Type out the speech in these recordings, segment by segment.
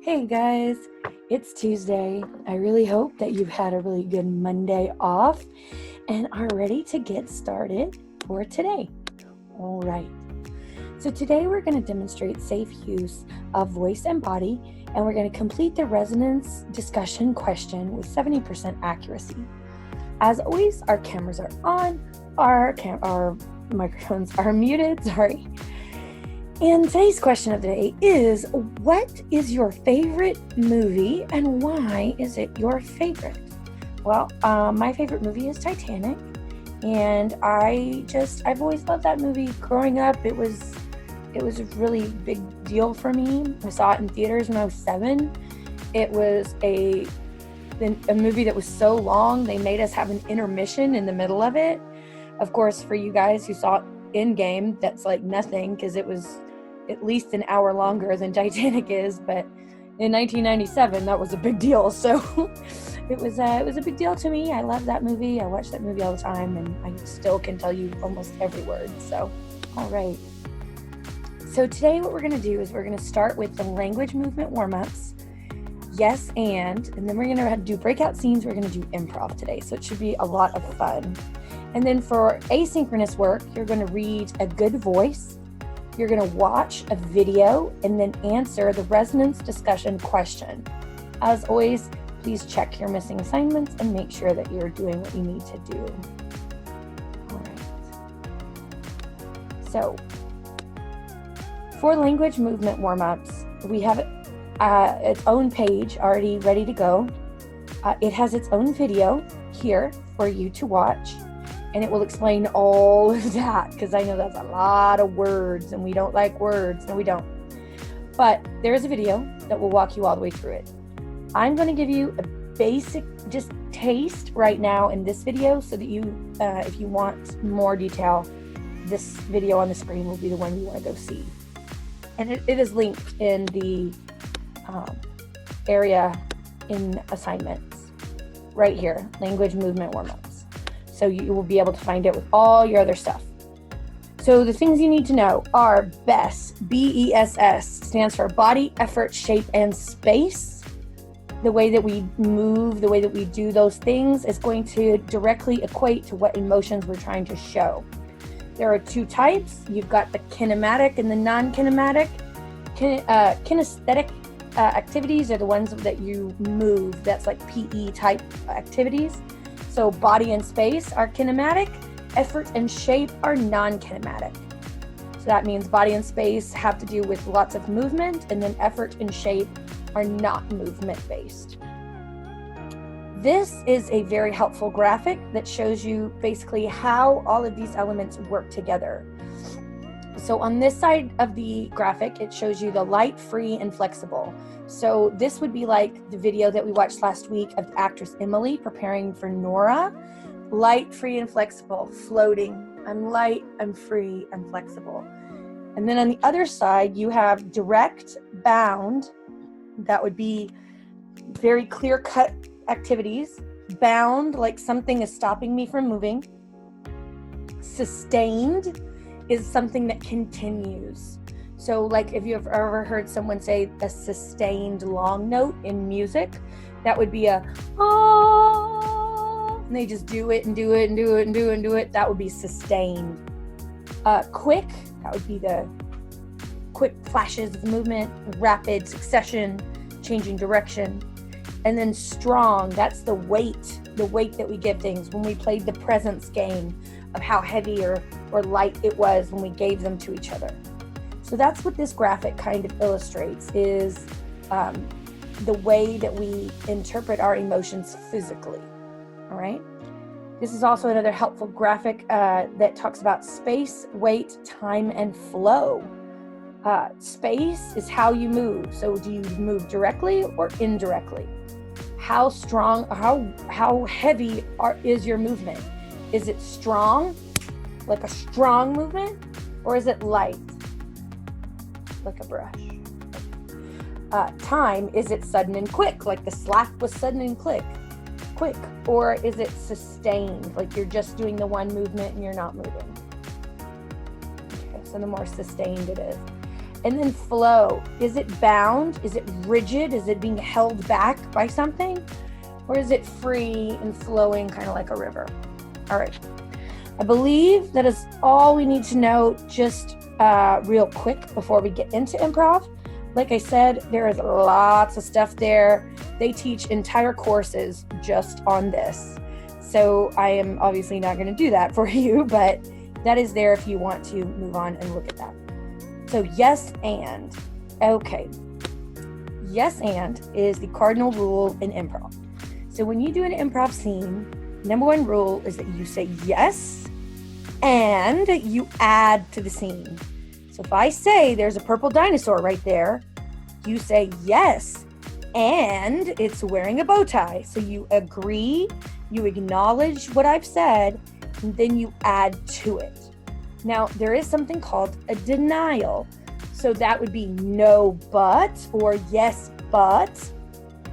Hey guys, it's Tuesday. I really hope that you've had a really good Monday off and are ready to get started for today. All right. So today we're going to demonstrate safe use of voice and body, and we're going to complete the resonance discussion question with 70% accuracy. As always, our cameras are on, our microphones are muted, And today's question of the day is, what is your favorite movie and why is it your favorite? Well, my favorite movie is Titanic, and I've always loved that movie. Growing up, it was a really big deal for me. I saw it in theaters when I was 7. It was a movie that was so long, they made us have an intermission in the middle of it. Of course, for you guys who saw it in game, that's like nothing because it was at least an hour longer than Titanic is, but in 1997 that was a big deal. So it was a big deal to me. I love that movie. I watch that movie all the time, and I still can tell you almost every word. So, all right. So today what we're going to do is we're going to start with the language movement warm-ups. Yes, and then we're going to do breakout scenes. We're going to do improv today. So it should be a lot of fun. And then for asynchronous work, you're going to read a good voice. You're going to watch a video and then answer the resonance discussion question. As always, please check your missing assignments and make sure that you're doing what you need to do. All right. So, for language movement warm-ups, we have its own page already ready to go. It has its own video here for you to watch. And it will explain all of that, because I know that's a lot of words and we don't like words. No, we don't. But there is a video that will walk you all the way through it. I'm going to give you a basic just taste right now in this video so that you, if you want more detail, this video on the screen will be the one you want to go see. And it is linked in the area in assignments right here, language movement warm-ups. So you will be able to find it with all your other stuff. So the things you need to know are BESS, B-E-S-S, stands for body, effort, shape, and space. The way that we move, the way that we do those things is going to directly equate to what emotions we're trying to show. There are 2 types. You've got the kinematic and the non-kinematic. Kinesthetic activities are the ones that you move. That's like PE type activities. So body and space are kinematic, effort and shape are non-kinematic. So that means body and space have to do with lots of movement, and then effort and shape are not movement-based. This is a very helpful graphic that shows you basically how all of these elements work together. So on this side of the graphic, it shows you the light, free, and flexible. So this would be like the video that we watched last week of the actress Emily preparing for Nora. Light, free, and flexible, floating. I'm light, I'm free, I'm flexible. And then on the other side, you have direct, bound. That would be very clear-cut activities. Bound, like something is stopping me from moving. Sustained is something that continues. So like if you've ever heard someone say a sustained long note in music, that would be a ah, and they just do it and do it and do it and do it and do it. That would be sustained. Quick, that would be the quick flashes of movement, rapid succession, changing direction. And then strong, that's the weight that we give things. When we played the presence game of how heavy or light it was when we gave them to each other. So that's what this graphic kind of illustrates, is the way that we interpret our emotions physically, all right? This is also another helpful graphic that talks about space, weight, time, and flow. Space is how you move. So do you move directly or indirectly? How strong, how heavy is your movement? Is it strong, like a strong movement, or is it light, like a brush? Time, is it sudden and quick, like the slap was sudden and quick? Or is it sustained, like you're just doing the one movement and you're not moving? Okay, so the more sustained it is. And then flow. Is it bound? Is it rigid? Is it being held back by something? Or is it free and flowing kind of like a river? All right. I believe that is all we need to know just real quick before we get into improv. Like I said, there is lots of stuff there. They teach entire courses just on this. So I am obviously not going to do that for you, but that is there if you want to move on and look at that. So yes and. Okay. Yes and is the cardinal rule in improv. So when you do an improv scene, number one rule is that you say yes and you add to the scene. So if I say there's a purple dinosaur right there, you say yes and it's wearing a bow tie. So you agree, you acknowledge what I've said, and then you add to it. Now, there is something called a denial. So that would be no but or yes but.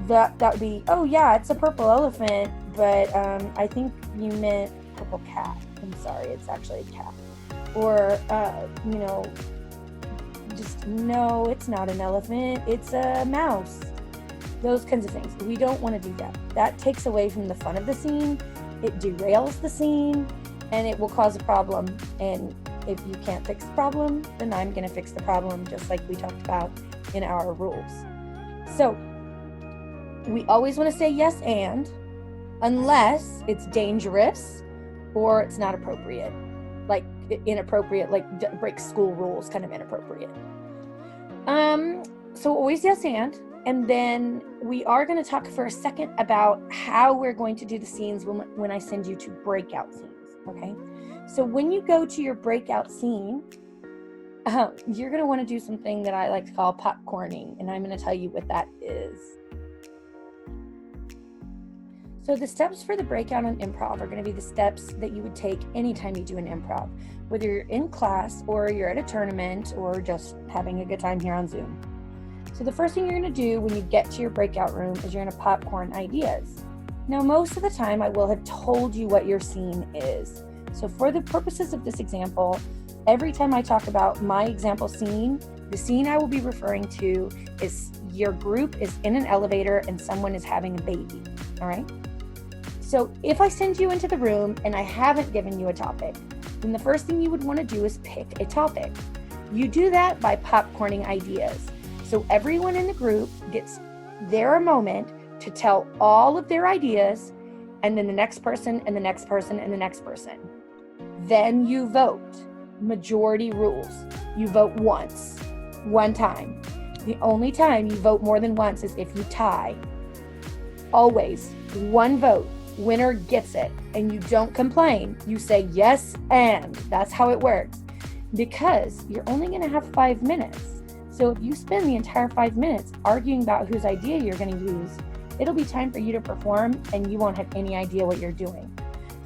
That would be, oh yeah, it's a purple elephant, but I think you meant purple cat. I'm sorry, it's actually a cat. Or, just no, it's not an elephant, it's a mouse. Those kinds of things. We don't want to do that. That takes away from the fun of the scene. It derails the scene and it will cause a problem. And if you can't fix the problem, then I'm going to fix the problem, just like we talked about in our rules. So we always want to say yes and, unless it's dangerous or it's not appropriate, like inappropriate, like break school rules, kind of inappropriate. So always yes and then we are going to talk for a second about how we're going to do the scenes when I send you to breakout scenes. Okay. So when you go to your breakout scene, you're going to want to do something that I like to call popcorning, and I'm going to tell you what that is. So the steps for the breakout on improv are going to be the steps that you would take anytime you do an improv, whether you're in class or you're at a tournament or just having a good time here on Zoom. So the first thing you're going to do when you get to your breakout room is you're going to popcorn ideas. Now, most of the time I will have told you what your scene is. So for the purposes of this example, every time I talk about my example scene, the scene I will be referring to is your group is in an elevator and someone is having a baby. All right. So if I send you into the room and I haven't given you a topic, then the first thing you would want to do is pick a topic. You do that by popcorning ideas. So everyone in the group gets their moment to tell all of their ideas, and then the next person and the next person and the next person. Then you vote. Majority rules. You vote once, one time. The only time you vote more than once is if you tie. Always one vote. Winner gets it. And you don't complain. You say yes and. That's how it works. Because you're only going to have 5 minutes. So if you spend the entire 5 minutes arguing about whose idea you're going to use, it'll be time for you to perform and you won't have any idea what you're doing.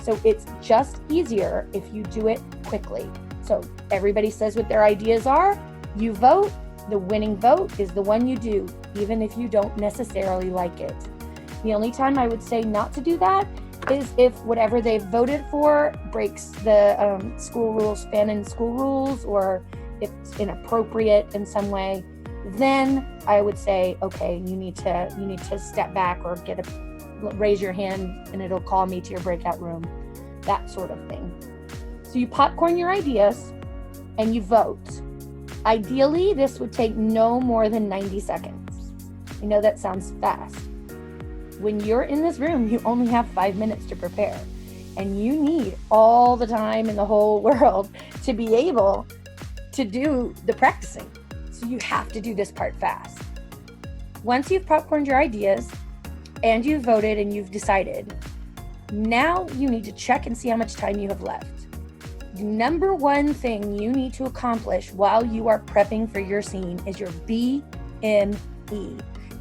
So it's just easier if you do it quickly. So everybody says what their ideas are, you vote, the winning vote is the one you do, even if you don't necessarily like it. The only time I would say not to do that is if whatever they've voted for breaks the school rules, fanon school rules, or if it's inappropriate in some way, then I would say, okay, you need to step back or raise your hand and it'll call me to your breakout room, that sort of thing. So you popcorn your ideas and you vote. Ideally, this would take no more than 90 seconds. I know that sounds fast. When you're in this room, you only have 5 minutes to prepare, and you need all the time in the whole world to be able to do the practicing. So you have to do this part fast. Once you've popcorned your ideas and you've voted and you've decided, now you need to check and see how much time you have left. The number one thing you need to accomplish while you are prepping for your scene is your BME.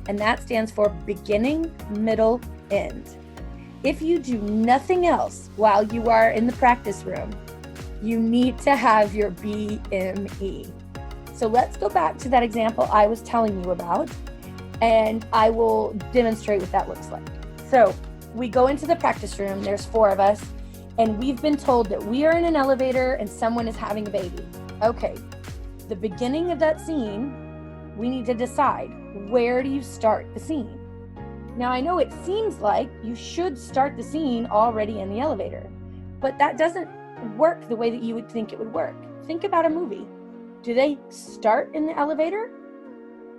And that stands for beginning, middle, end. If you do nothing else while you are in the practice room, you need to have your BME. So let's go back to that example I was telling you about, and I will demonstrate what that looks like. So we go into the practice room, there's 4 of us, and we've been told that we are in an elevator and someone is having a baby. Okay, the beginning of that scene, we need to decide, where do you start the scene? Now, I know it seems like you should start the scene already in the elevator, but that doesn't work the way that you would think it would work. Think about a movie. Do they start in the elevator?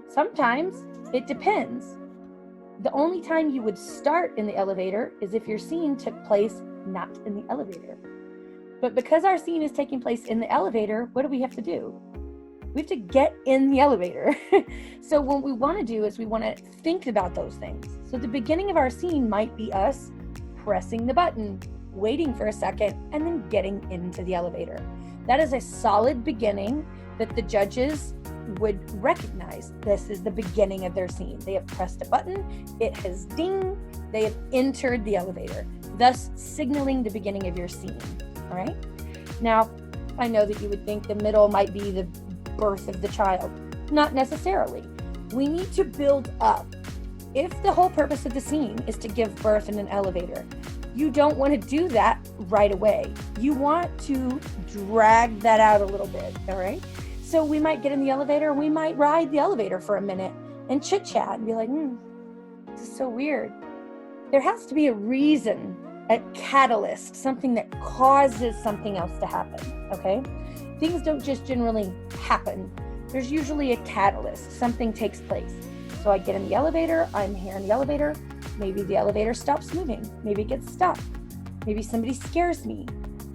Sometimes. It depends. The only time you would start in the elevator is if your scene took place not in the elevator. But because our scene is taking place in the elevator, what do we have to do? We have to get in the elevator. So what we want to do is we want to think about those things. So the beginning of our scene might be us pressing the button, waiting for a second, and then getting into the elevator. That is a solid beginning that the judges would recognize. This is the beginning of their scene. They have pressed a button, it has dinged, they have entered the elevator, thus signaling the beginning of your scene. All right? Now, I know that you would think the middle might be the birth of the child. Not necessarily. We need to build up. If the whole purpose of the scene is to give birth in an elevator, you don't want to do that right away. You want to drag that out a little bit, all right? So we might get in the elevator, we might ride the elevator for a minute and chit chat and be like, this is so weird. There has to be a reason, a catalyst, something that causes something else to happen, okay? Things don't just generally happen. There's usually a catalyst. Something takes place. So I get in the elevator, I'm here in the elevator. Maybe the elevator stops moving. Maybe it gets stuck. Maybe somebody scares me.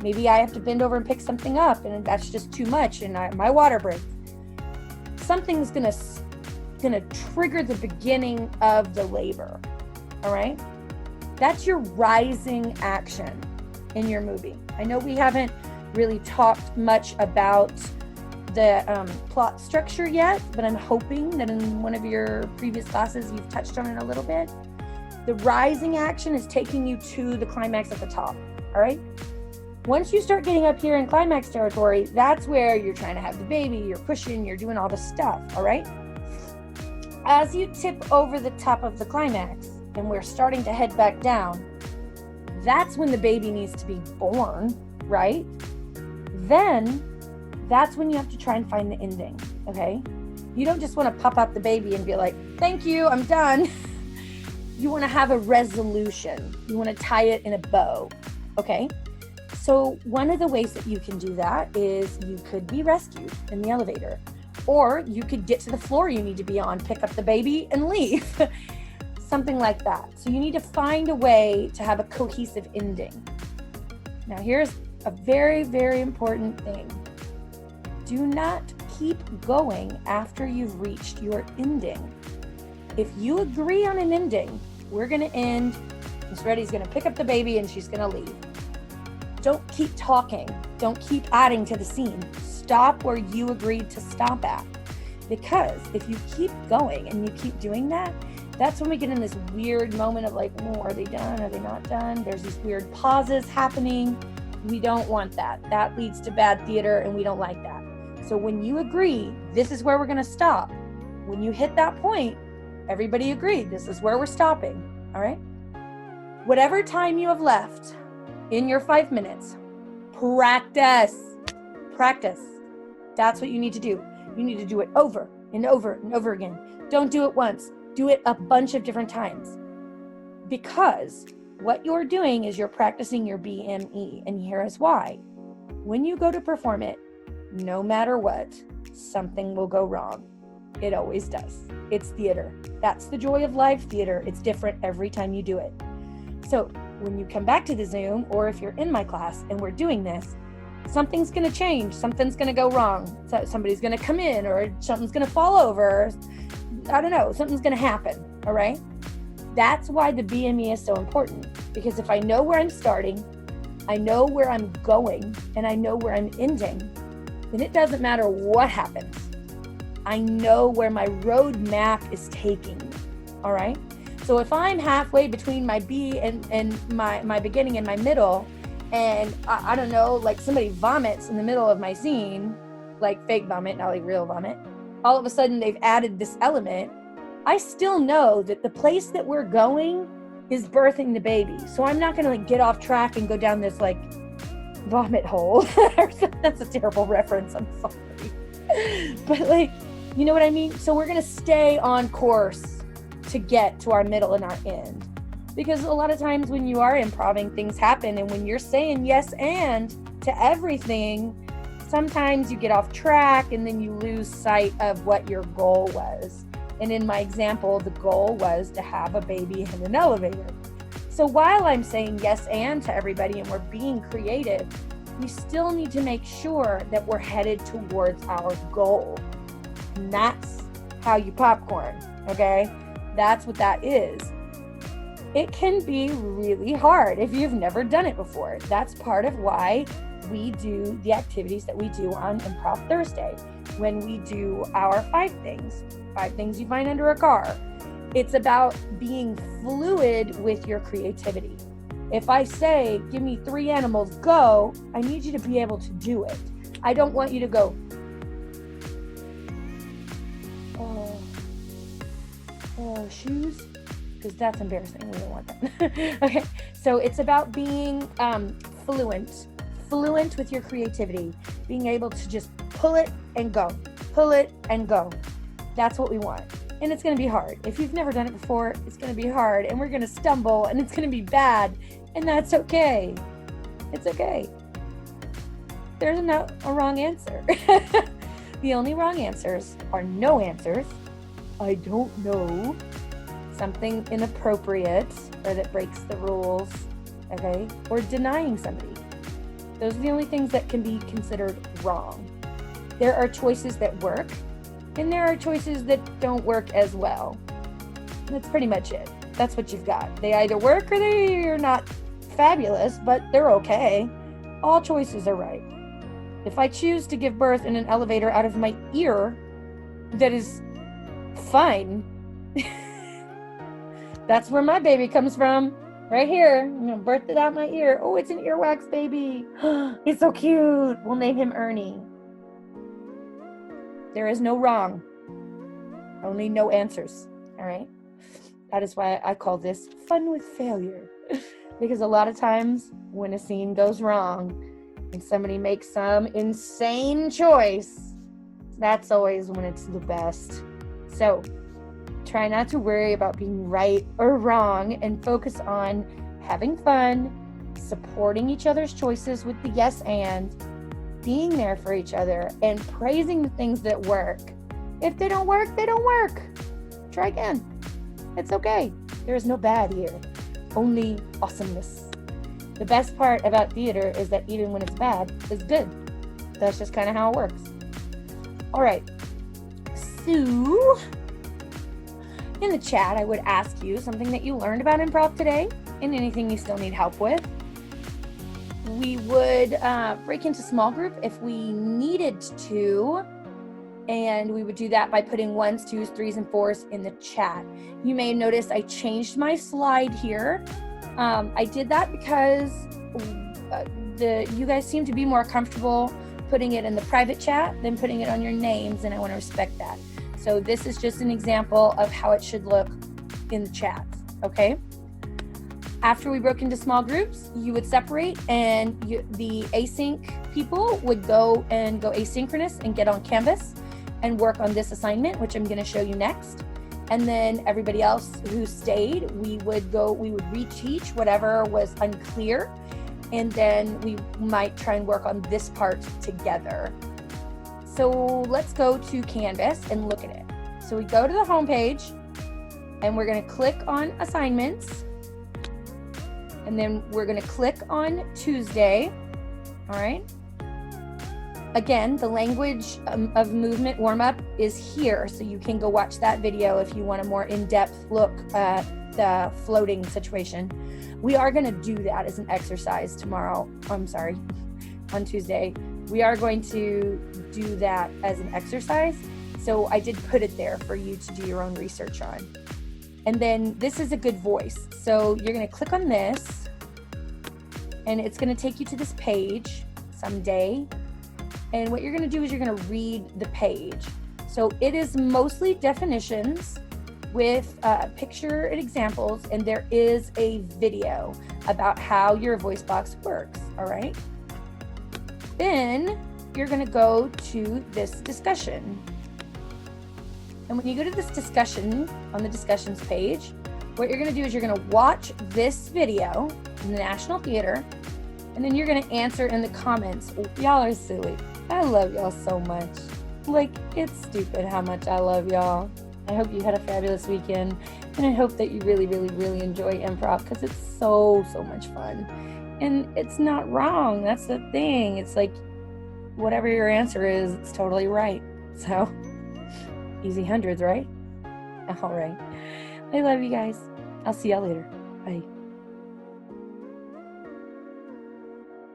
Maybe I have to bend over and pick something up and that's just too much and my water breaks. Something's gonna trigger the beginning of the labor, all right? That's your rising action in your movie. I know we haven't really talked much about the plot structure yet, but I'm hoping that in one of your previous classes you've touched on it a little bit. The rising action is taking you to the climax at the top, all right? Once you start getting up here in climax territory, that's where you're trying to have the baby, you're pushing, you're doing all the stuff, all right? As you tip over the top of the climax and we're starting to head back down, that's when the baby needs to be born, right? Then that's when you have to try and find the ending, okay? You don't just want to pop out the baby and be like, thank you, I'm done. You want to have a resolution. You want to tie it in a bow, okay? So one of the ways that you can do that is you could be rescued in the elevator, or you could get to the floor you need to be on, pick up the baby and leave. Something like that. So you need to find a way to have a cohesive ending. Now here's a very, very important thing. Do not keep going after you've reached your ending. If you agree on an ending, we're going to end, Miss Reddy's going to pick up the baby and she's going to leave. Don't keep talking. Don't keep adding to the scene. Stop where you agreed to stop at. Because if you keep going and you keep doing that, that's when we get in this weird moment of like, oh, are they done? Are they not done? There's these weird pauses happening. We don't want that. That leads to bad theater and we don't like that. So when you agree, this is where we're going to stop. When you hit that point, everybody agreed, this is where we're stopping. All right? Whatever time you have left in your 5 minutes, practice. Practice. That's what you need to do. You need to do it over and over and over again. Don't do it once. Do it a bunch of different times. Because what you're doing is you're practicing your BME. And here is why. When you go to perform it, no matter what, something will go wrong. It always does. It's theater. That's the joy of live theater. It's different every time you do it. So when you come back to the Zoom, or if you're in my class and we're doing this, something's going to change. Something's going to go wrong. So somebody's going to come in, or something's going to fall over. I don't know. Something's going to happen. All right. That's why the BME is so important, because if I know where I'm starting, I know where I'm going, and I know where I'm ending, then it doesn't matter what happens. I know where my roadmap is taking me. All right. So if I'm halfway between my B and my beginning and my middle, and I don't know, like somebody vomits in the middle of my scene, like fake vomit, not like real vomit, all of a sudden they've added this element, I still know that the place that we're going is birthing the baby. So I'm not going to like get off track and go down this like vomit hole. That's a terrible reference. I'm sorry. But like, you know what I mean? So we're going to stay on course to get to our middle and our end. Because a lot of times when you are improvising, things happen. And when you're saying yes and to everything, sometimes you get off track and then you lose sight of what your goal was. And in my example, the goal was to have a baby in an elevator. So while I'm saying yes and to everybody and we're being creative, we still need to make sure that we're headed towards our goal. And that's how you popcorn, okay? That's what that is. It can be really hard if you've never done it before. That's part of why we do the activities that we do on Improv Thursday. When we do our 5 things you find under a car. It's about being fluid with your creativity. If I say, give me 3 animals, go, I need you to be able to do it. I don't want you to go, shoes, because that's embarrassing. We don't want that. Okay, so it's about being fluent with your creativity, being able to just pull it and go. That's what we want. And it's going to be hard. If you've never done it before, it's going to be hard, and we're going to stumble, and it's going to be bad, and that's okay. It's okay. There's no a wrong answer. The only wrong answers are no answers, I don't know, something inappropriate or that breaks the rules, okay, or denying somebody. Those are the only things that can be considered wrong. There are choices that work, and there are choices that don't work as well. That's pretty much it. That's what you've got. They either work or they're not fabulous, but they're okay. All choices are right. If I choose to give birth in an elevator out of my ear, that is fine. That's where my baby comes from. Right here. I'm going to birth it out my ear. Oh, it's an earwax baby. It's so cute. We'll name him Ernie. There is no wrong. Only no answers. All right? That is why I call this fun with failure. Because a lot of times when a scene goes wrong and somebody makes some insane choice, that's always when it's the best. So try not to worry about being right or wrong and focus on having fun, supporting each other's choices with the yes and, being there for each other, and praising the things that work. If they don't work, they don't work. Try again. It's okay. There is no bad here, only awesomeness. The best part about theater is that even when it's bad, it's good. That's just kind of how it works. All right. So, in the chat, I would ask you something that you learned about improv today and anything you still need help with. We would break into small group if we needed to, and we would do that by putting 1s, 2s, 3s, and 4s in the chat. You may have noticed I changed my slide here. I did that because you guys seem to be more comfortable putting it in the private chat than putting it on your names, and I want to respect that. So this is just an example of how it should look in the chat, okay? After we broke into small groups, you would separate, and the async people would go asynchronous and get on Canvas and work on this assignment, which I'm going to show you next. And then everybody else who stayed, we would reteach whatever was unclear, and then we might try and work on this part together. So let's go to Canvas and look at it. So we go to the home page, and we're going to click on assignments. And then we're going to click on Tuesday. All right. Again, the language of movement warm-up is here. So you can go watch that video if you want a more in-depth look at the floating situation. We are going to do that as an exercise tomorrow. On Tuesday. We are going to do that as an exercise. So I did put it there for you to do your own research on. And then this is a good voice. So you're going to click on this, and it's going to take you to this page someday. And what you're going to do is you're going to read the page. So it is mostly definitions with picture and examples, and there is a video about how your voice box works. All right. Then you're going to go to this discussion. And when you go to this discussion on the discussions page, what you're going to do is you're going to watch this video in the National Theater, and then you're going to answer in the comments. Y'all are silly. I love y'all so much. Like, it's stupid how much I love y'all. I hope you had a fabulous weekend, and I hope that you really, really, really enjoy improv, because it's so much fun. And it's not wrong. That's the thing. It's like, whatever your answer is, it's totally right. So, easy hundreds, right? All right. I love you guys. I'll see y'all later. Bye.